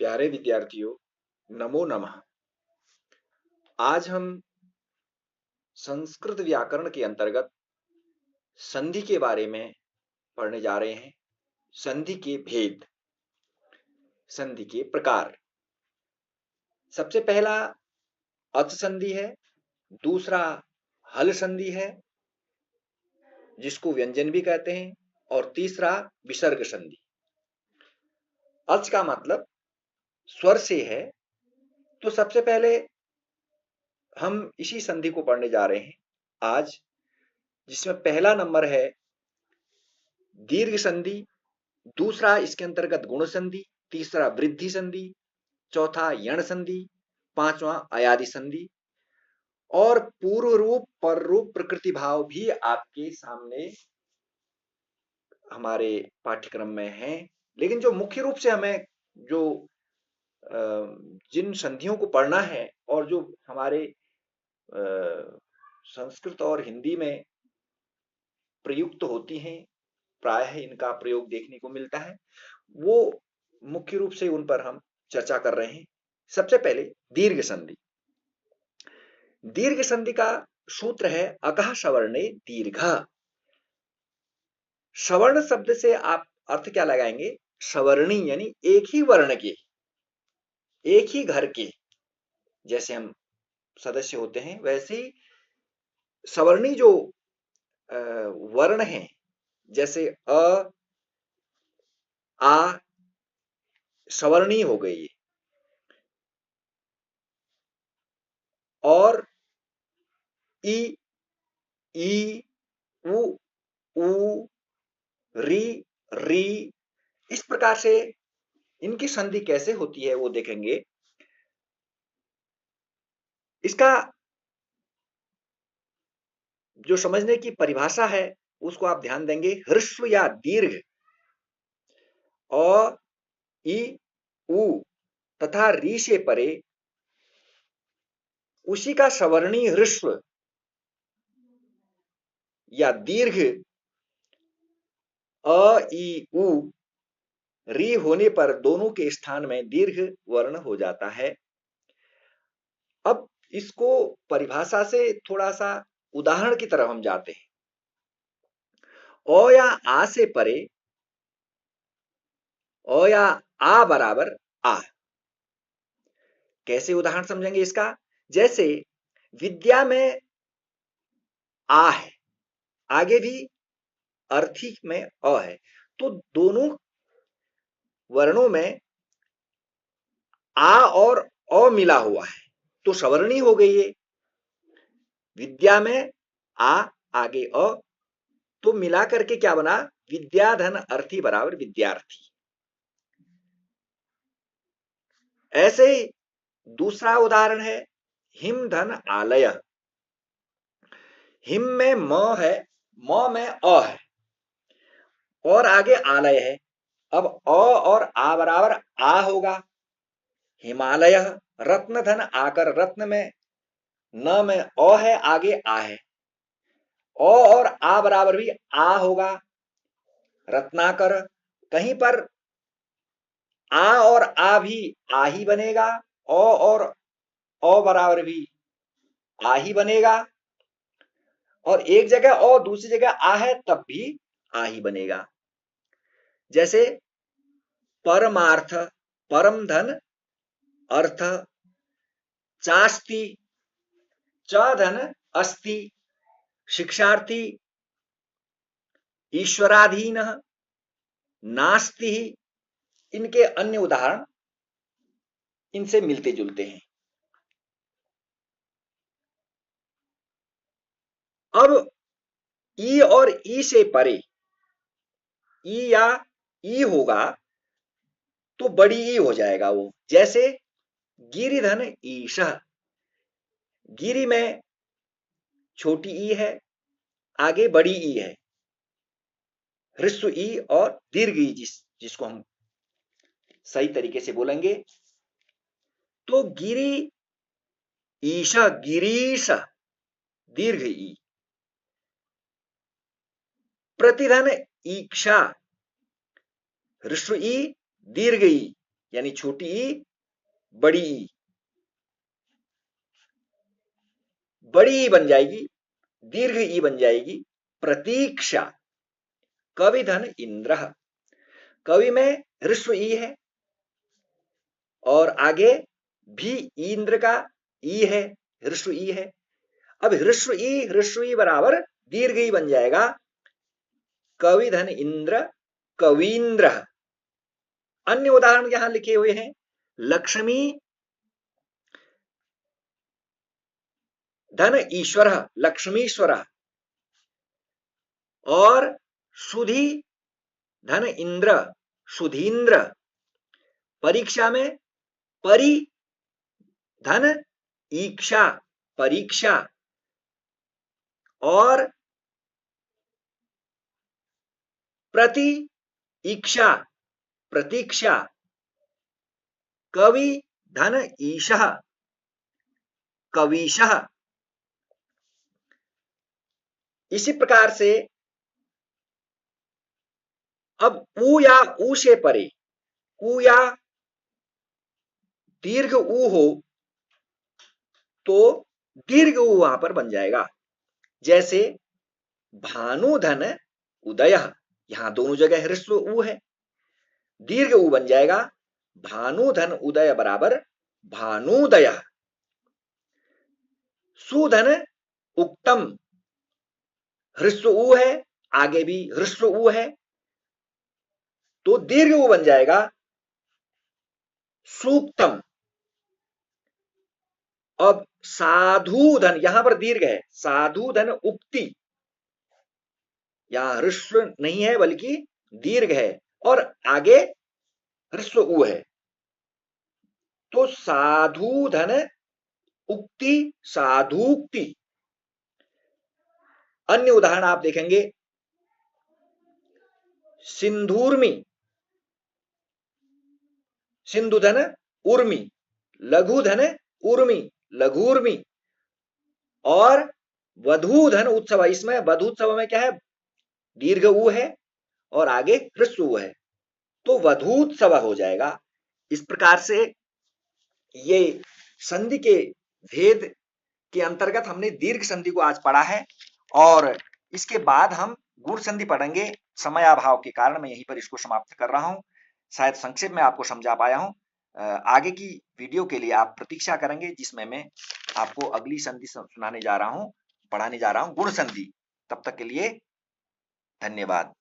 प्यारे विद्यार्थियों, नमो नमः। आज हम संस्कृत व्याकरण के अंतर्गत संधि के बारे में पढ़ने जा रहे हैं। संधि के भेद, संधि के प्रकार। सबसे पहला अच संधि है, दूसरा हल संधि है जिसको व्यंजन भी कहते हैं, और तीसरा विसर्ग संधि। अच का मतलब स्वर से है, तो सबसे पहले हम इसी संधि को पढ़ने जा रहे हैं आज, जिसमें पहला नंबर है दीर्घ संधि, दूसरा इसके अंतर्गत गुण संधि, तीसरा वृद्धि संधि, चौथा यण संधि, पांचवा अयादि संधि। और पूर्व रूप, पर रूप, प्रकृति भाव भी आपके सामने हमारे पाठ्यक्रम में है। लेकिन जो मुख्य रूप से हमें जो जिन संधियों को पढ़ना है और जो हमारे संस्कृत और हिंदी में प्रयुक्त होती हैं, प्रायः इनका प्रयोग देखने को मिलता है, वो मुख्य रूप से उन पर हम चर्चा कर रहे हैं। सबसे पहले दीर्घ संधि। दीर्घ संधि का सूत्र है अकः सवर्णे दीर्घ। सवर्ण शब्द से आप अर्थ क्या लगाएंगे? सवर्णी यानी एक ही वर्ण के, एक ही घर के जैसे हम सदस्य होते हैं, वैसे ही सवर्णी जो वर्ण हैं, जैसे अ, आ, सवर्णी हो गई, और ई, ई, उ, ऊ, री, री, इस प्रकार से इनकी संधि कैसे होती है वो देखेंगे। इसका जो समझने की परिभाषा है उसको आप ध्यान देंगे। ह्रस्व या दीर्घ अ, ई, उ तथा री से परे उसी का सवर्णी ह्रस्व या दीर्घ अ, ई, उ, री होने पर दोनों के स्थान में दीर्घ वर्ण हो जाता है। अब इसको परिभाषा से थोड़ा सा उदाहरण की तरफ हम जाते हैं। अ या आ से परे, अ या आ बराबर आ। कैसे उदाहरण समझेंगे इसका? जैसे विद्या में आ है, आगे भी अर्थी में अ है, तो दोनों वर्णों में आ और अ मिला हुआ है, तो सवर्णी हो गई है। विद्या में आ, आगे अ, तो मिला करके क्या बना? विद्याधन अर्थी बराबर विद्यार्थी। ऐसे ही दूसरा उदाहरण है हिम धन आलय। हिम में म है, म में अ है, और आगे आलय है। अब अ और आ बराबर आ होगा। हिमालय, रत्न धन आकर, रत्न में न में अ है, आगे आ है। अ और आ बराबर भी आ होगा। रत्नाकर, कहीं पर आ और आ भी आ ही बनेगा, अ और अ बराबर भी आ ही बनेगा, और एक जगह अ दूसरी जगह आ है तब भी आ ही बनेगा। जैसे परमार्थ, परम धन अर्थ, चास्ति, च धन अस्ति, शिक्षार्थी, ईश्वराधीन, नास्ति। इनके अन्य उदाहरण इनसे मिलते जुलते हैं। अब ई और ई से परे, ई या ई होगा तो बड़ी ई हो जाएगा वो। जैसे गिरिधन ईश, गिरी में छोटी ई है, आगे बड़ी ई है, ह्रस्व ई और दीर्घ ई, जिसको हम सही तरीके से बोलेंगे तो गिरी ईश, गिरीश, दीर्घ ई। प्रतिधन ईक्षा, ह्रस्व ई, दीर्घ ई। यानी छोटी ई बड़ी ई, बड़ी ई बन जाएगी, दीर्घ ई बन जाएगी प्रतीक्षा। कवि धन इंद्र, कवि में ह्रस्व ई है और आगे भी इंद्र का ई है, ह्रस्व ई है। अब ह्रस्व ई बराबर दीर्घ ई बन जाएगा कवि धन इंद्र कवींद्र। अन्य उदाहरण यहां लिखे हुए हैं, लक्ष्मी धन ईश्वर लक्ष्मीश्वर, और सुधी धन इंद्र सुधींद्र। परीक्षा में परि धन ईक्षा परीक्षा, और प्रति ईक्षा प्रतीक्षा। कवि धन ईशः कवीशः। इसी प्रकार से अब ऊ या ऊ से परे, ऊ या दीर्घ ऊ हो तो दीर्घ ऊ वहां पर बन जाएगा। जैसे भानुधन उदय, यहां दोनों जगह ह्रस्व ऊ है, दीर्घ ऊ बन जाएगा भानुधन उदय बराबर भानुदय। सुधन उक्तम, ह्रस्व ऊ है, आगे भी ह्रस्व ऊ है, तो दीर्घ ऊ बन जाएगा सूक्तम। अब साधुधन, यहां पर दीर्घ है, साधुधन उक्ति, यहां ह्रस्व नहीं है बल्कि दीर्घ है और आगे ह्रस्व ऊ है, तो साधुधन उक्ति साधुक्ति। अन्य उदाहरण आप देखेंगे, सिंधुर्मी, सिंधुधन उर्मी, लघुधन उर्मी लघुर्मी, और वधूधन उत्सव, इसमें वधूत्सव में क्या है, दीर्घ ऊ है और आगे ह्रस्व ऊ है, तो वधूत्सव हो जाएगा। इस प्रकार से ये संधि के भेद के अंतर्गत हमने दीर्घ संधि को आज पढ़ा है, और इसके बाद हम गुण संधि पढ़ेंगे। समय अभाव के कारण मैं यहीं पर इसको समाप्त कर रहा हूं। शायद संक्षेप में आपको समझा पाया हूं। आगे की वीडियो के लिए आप प्रतीक्षा करेंगे, जिसमें मैं आपको अगली संधि सुनाने जा रहा हूं, पढ़ाने जा रहा हूं गुण संधि। तब तक के लिए धन्यवाद।